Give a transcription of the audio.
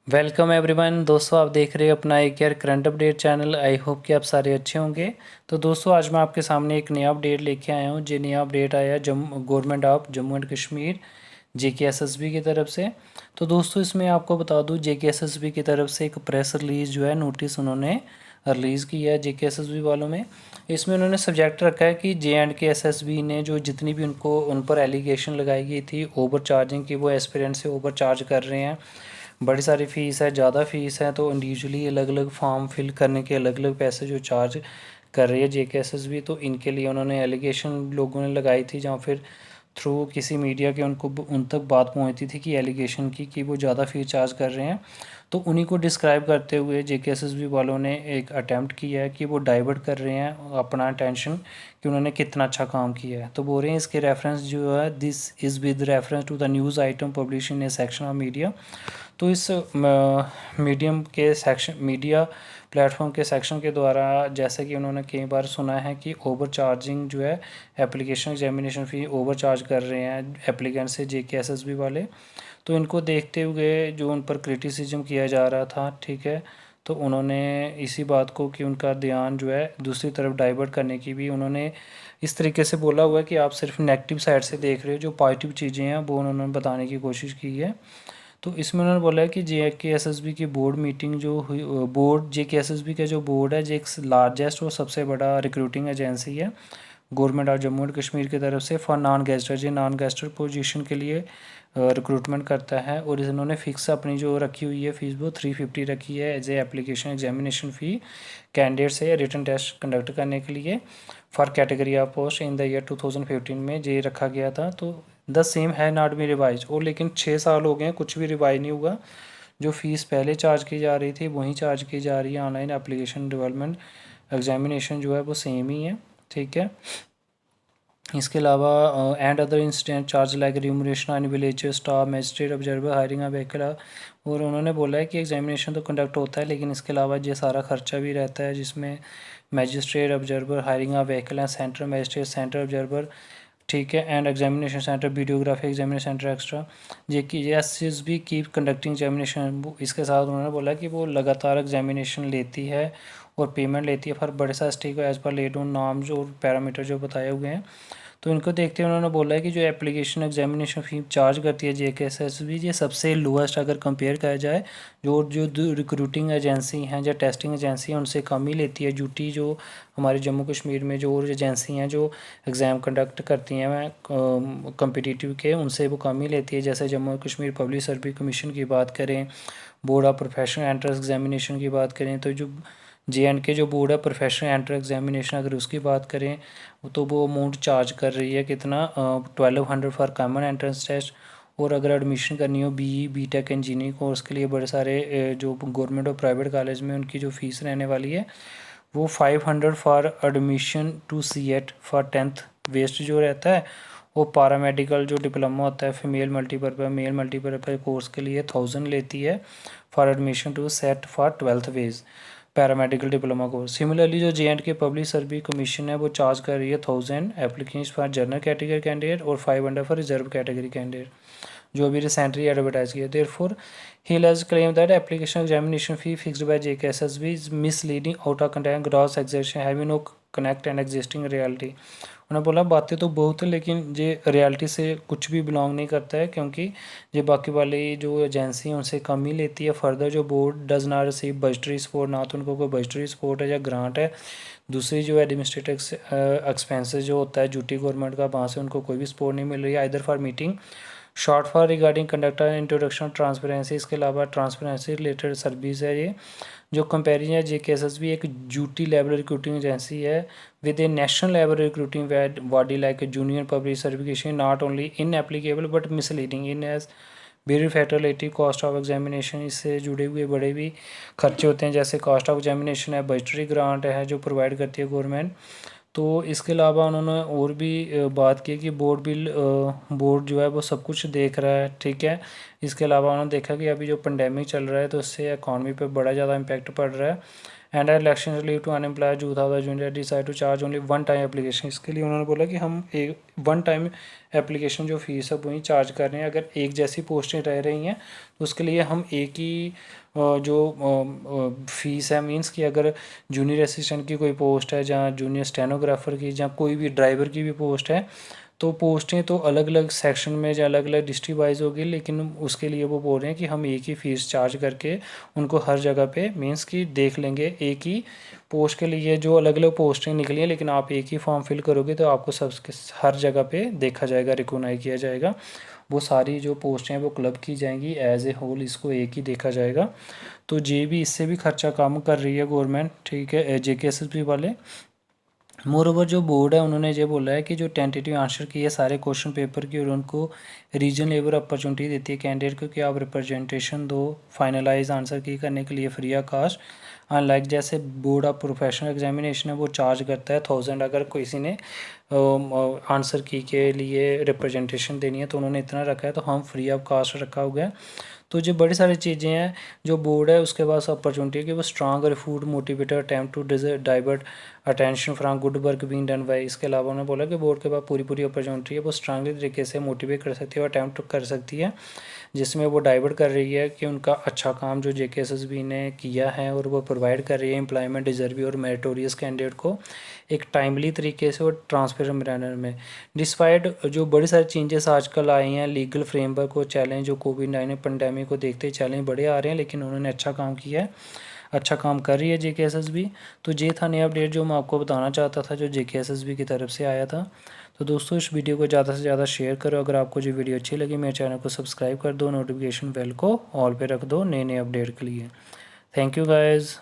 Welcome everyone. दोस्तों आप देख रहे हैं अपना एक यार current update channel. I hope कि आप सारे अच्छे होंगे। तो दोस्तों आज मैं आपके सामने एक नया अपडेट लेके आया हूँ। जो नया अपडेट आया है government of Jammu and Kashmir JKSSB की तरफ से। तो दोस्तों इसमें आपको बता दूँ JKSSB की तरफ से एक प्रेस रिलीज़ जो है नोटिस उन्होंने रिलीज़ किया है JKSSB वालों में। इसमें उन्होंने सब्जेक्ट रखा है कि JNK SSB ने जो जितनी भी उन पर एलिगेशन लगाई गई थी ओवर चार्जिंग की, वो एस्पिरेंट से ओवर चार्ज कर रहे हैं, बड़ी सारी फ़ीस है, ज़्यादा फ़ीस है, तो इंडिविजुअली अलग अलग फॉर्म फिल करने के अलग अलग पैसे जो चार्ज कर रही है JKSSB। तो इनके लिए उन्होंने एलिगेशन लोगों ने लगाई थी, जहाँ फिर थ्रू किसी मीडिया के उन तक बात पहुंचती थी कि एलिगेशन की कि वो ज़्यादा फ़ीस चार्ज कर रहे हैं। तो उन्हीं को डिस्क्राइब करते हुए JKSSB वालों ने एक अटैम्प्ट किया है कि वो डाइवर्ट कर रहे हैं अपना अटेंशन कि उन्होंने कितना अच्छा काम किया है। तो बोल रहे हैं इसके रेफरेंस जो है, this is with reference to the news item publish in a section of media. तो इस मीडियम के सेक्शन मीडिया प्लेटफॉर्म के सेक्शन के द्वारा जैसे कि उन्होंने कई बार सुना है कि ओवर चार्जिंग जो है एप्लीकेशन एग्जामिनेशन फ़ी ओवर चार्ज कर रहे हैं एप्लीकेंट से JKSSB वाले। तो इनको देखते हुए जो उन पर क्रिटिसिज्म किया जा रहा था, ठीक है, तो उन्होंने इसी बात को कि उनका ध्यान जो है दूसरी तरफ डाइवर्ट करने की भी उन्होंने इस तरीके से बोला हुआ है कि आप सिर्फ नेगेटिव साइड से देख रहे हो, जो पॉजिटिव चीज़ें हैं वो उन्होंने बताने की कोशिश की है। तो इसमें उन्होंने बोला है कि JKSSB की बोर्ड मीटिंग जो हुई, बोर्ड JKSSB का जो बोर्ड है जो एक लार्जेस्ट और सबसे बड़ा रिक्रूटिंग एजेंसी है government of Jammu and Kashmir की तरफ से फॉर नॉन गेस्टर, जो नॉन गेस्टर पोजीशन के लिए रिक्रूटमेंट करता है। और इन्होंने फिक्स अपनी जो रखी हुई है फ़ीस वो 350 रखी है as a application examination fee candidate से रिटन टेस्ट कंडक्ट करने के लिए for category of post in the year 2015 में ये रखा गया था। तो द सेम है नॉट बी रिवाइज, और लेकिन 6 साल हो गए हैं कुछ भी रिवाइज नहीं हुआ। जो फ़ीस पहले चार्ज की जा रही थी वहीं चार्ज की जा रही है। ऑनलाइन एप्लीकेशन डेवलपमेंट एग्जामिनेशन जो है वो सेम ही है, ठीक है। इसके अलावा and other incident charge like remuneration on village staff magistrate observer hiring of vehicle. और उन्होंने बोला है कि एग्जामिनेशन तो कंडक्ट होता है लेकिन इसके अलावा ये सारा खर्चा भी रहता है, जिसमें magistrate observer hiring of vehicle and centre magistrate centre observer, ठीक है, and examination centre videography examination centre extra ये कि SSB कीप कंडक्टिंग एग्जामिनेशन। इसके साथ उन्होंने बोला कि वो लगातार एग्जामिनेशन लेती है और पेमेंट लेती है फॉर बड़े सारे stake as per laid on norms और पैरामीटर जो बताए हुए हैं। तो इनको देखते हुए उन्होंने बोला है कि जो एप्लीकेशन एग्जामिनेशन फ़ी चार्ज करती है JKSSB, ये सबसे लोएस्ट अगर कंपेयर किया जाए जो रिक्रूटिंग एजेंसी हैं या टेस्टिंग एजेंसी हैं उनसे कम ही लेती है। ड्यूटी जो हमारे जम्मू कश्मीर में जो और एजेंसी हैं जो एग्ज़ाम कंडक्ट करती हैं कम्पिटिटिव के, उनसे वो कम ही लेती है। जैसे Jammu Kashmir public service commission की बात करें, board of professional entrance examination की बात करें, तो जो JNK जो बोर्ड है प्रोफेशनल एंट्रेंस एग्जामिनेशन अगर उसकी बात करें तो वो अमाउंट चार्ज कर रही है कितना 1200 फॉर कॉमन एंट्रेंस टेस्ट। और अगर एडमिशन करनी हो BE BTech इंजीनियरिंग कोर्स के लिए बड़े सारे जो गवर्नमेंट और प्राइवेट कॉलेज में उनकी जो फ़ीस रहने वाली है वो 500 for admission to CET for 10th based जो रहता है। वो पारामेडिकल जो डिप्लोमा होता है female multipurpose male multipurpose course के लिए 1000 लेती है for admission to set for 12th वेज पैरामेडिकल डिप्लोमा कोर्स। सिमिलरली जो JNK पब्लिक सर्विस कमीशन है वो चार्ज कर रही है 1000 application for general category candidate और 500 फॉर रिजर्व कैटेगरी कैंडिडेट, जो अभी रिसेंटली एडवर्टाइज किया। Therefore he has claim that application examination fee fixed by JKSSB is misleading out of content gross एग्जेशन having no connect and existing reality. उन्होंने बोला बातें तो बहुत है लेकिन ये रियलिटी से कुछ भी बिलोंग नहीं करता है, क्योंकि ये बाकी वाली जो एजेंसी हैं उनसे कम ही लेती है। फर्दर जो board does not receive budgetary support, ना तो उनको कोई बजटरी सपोर्ट है या ग्रांट है। दूसरी जो एडमिनिस्ट्रेटिव एक्सपेंसेस जो होता है ड्यूटी गवर्नमेंट का, वहाँ से उनको कोई भी सपोर्ट नहीं मिल रही है either for meeting short for regarding conductor introduction transparency. इसके अलावा ट्रांसपेरेंसी रिलेटेड सर्विस है ये जो कंपेरिजन है। JKSSB एक ड्यूटी लेवल रिक्रूटिंग एजेंसी है with a national level recruiting body like junior public certification not only in applicable but misleading in as very fatality cost of examination. इससे जुड़े हुए बड़े भी खर्चे होते हैं, जैसे कॉस्ट ऑफ एग्जामिनेशन है, बजटरी ग्रांट है जो प्रोवाइड करती है गवर्नमेंट। तो इसके अलावा उन्होंने और भी बात की कि बोर्ड जो है वो सब कुछ देख रहा है, ठीक है। इसके अलावा उन्होंने देखा कि अभी जो पेंडेमिक चल रहा है तो उससे इकॉनमी पे बड़ा ज़्यादा इम्पैक्ट पड़ रहा है and election relief to unemployed youth of the junior decide to charge only one time application. इसके लिए उन्होंने बोला कि हम एक वन टाइम एप्लीकेशन जो फ़ीस है वही चार्ज कर रहे हैं। अगर एक जैसी पोस्टें रह रही हैं तो उसके लिए हम एक ही जो फ़ीस है, मींस कि अगर जूनियर असिस्टेंट की कोई पोस्ट है, जहाँ जूनियर स्टेनोग्राफर की, जहाँ कोई भी ड्राइवर की भी पोस्ट है, तो पोस्टें तो अलग अलग सेक्शन में या अलग अलग डिस्ट्रिक्ट वाइज होगी, लेकिन उसके लिए वो बोल रहे हैं कि हम एक ही फ़ीस चार्ज करके उनको हर जगह पे मींस कि देख लेंगे। एक ही पोस्ट के लिए जो अलग अलग पोस्टें निकली हैं, लेकिन आप एक ही फॉर्म फिल करोगे तो आपको सब हर जगह पे देखा जाएगा, रिकॉग्नाइज किया जाएगा। वो सारी जो पोस्टें हैं वो क्लब की जाएंगी एज ए होल, इसको एक ही देखा जाएगा। तो जे भी इससे भी खर्चा कम कर रही है गवर्नमेंट, ठीक है, JKSSB वाले। मोर ओवर जो बोर्ड है उन्होंने ये बोला है कि जो टेंटेटिव आंसर की है सारे क्वेश्चन पेपर की, और उनको रीजन लेवल अपॉर्चुनिटी देती है कैंडिडेट को कि आप रिप्रेजेंटेशन दो फाइनलाइज आंसर की करने के लिए फ्री ऑफ कास्ट। अनलाइक जैसे बोर्ड ऑफ प्रोफेशनल एग्जामिनेशन है वो चार्ज करता है 1000 अगर किसी ने आंसर की के लिए रिप्रेजेंटेशन देनी है, तो उन्होंने इतना रखा है, तो हम फ्री ऑफ कास्ट रखा हुआ है। तो जो बड़ी सारी चीज़ें हैं जो बोर्ड है उसके पास अपॉर्चुनिटी है कि वो स्ट्रांग और food motivator attempt to divert attention from good work being done by. इसके अलावा उन्होंने बोला कि बोर्ड के पास पूरी अपॉर्चुनिटी है, वो स्ट्रांगली तरीके से मोटिवेट कर सकती है और अटैम्प्ट कर सकती है, जिसमें वो डाइवर्ट कर रही है कि उनका अच्छा काम जो JKSSB ने किया है, और वो प्रोवाइड कर रही है एम्प्लॉयमेंट डिजर्वी और मेरिटोरियस कैंडिडेट को एक टाइमली तरीके से और ट्रांसपेरेंट मैनर में। डिस्पाइट जो बड़ी सारी चेंजेस आजकल आए हैं, लीगल फ्रेमवर्क और चैलेंज जो कोविड-19 पेंडेमिक को देखते चैलेंज बड़े आ रहे हैं, लेकिन उन्होंने अच्छा काम किया है, अच्छा काम कर रही है JKSSB। तो ये था नया अपडेट जो मैं आपको बताना चाहता था, जो JKSSB की तरफ से आया था। तो दोस्तों इस वीडियो को ज़्यादा से ज़्यादा शेयर करो। अगर आपको जो वीडियो अच्छी लगी मेरे चैनल को सब्सक्राइब कर दो, नोटिफिकेशन बेल को ऑल पे रख दो नए अपडेट के लिए। Thank you guys.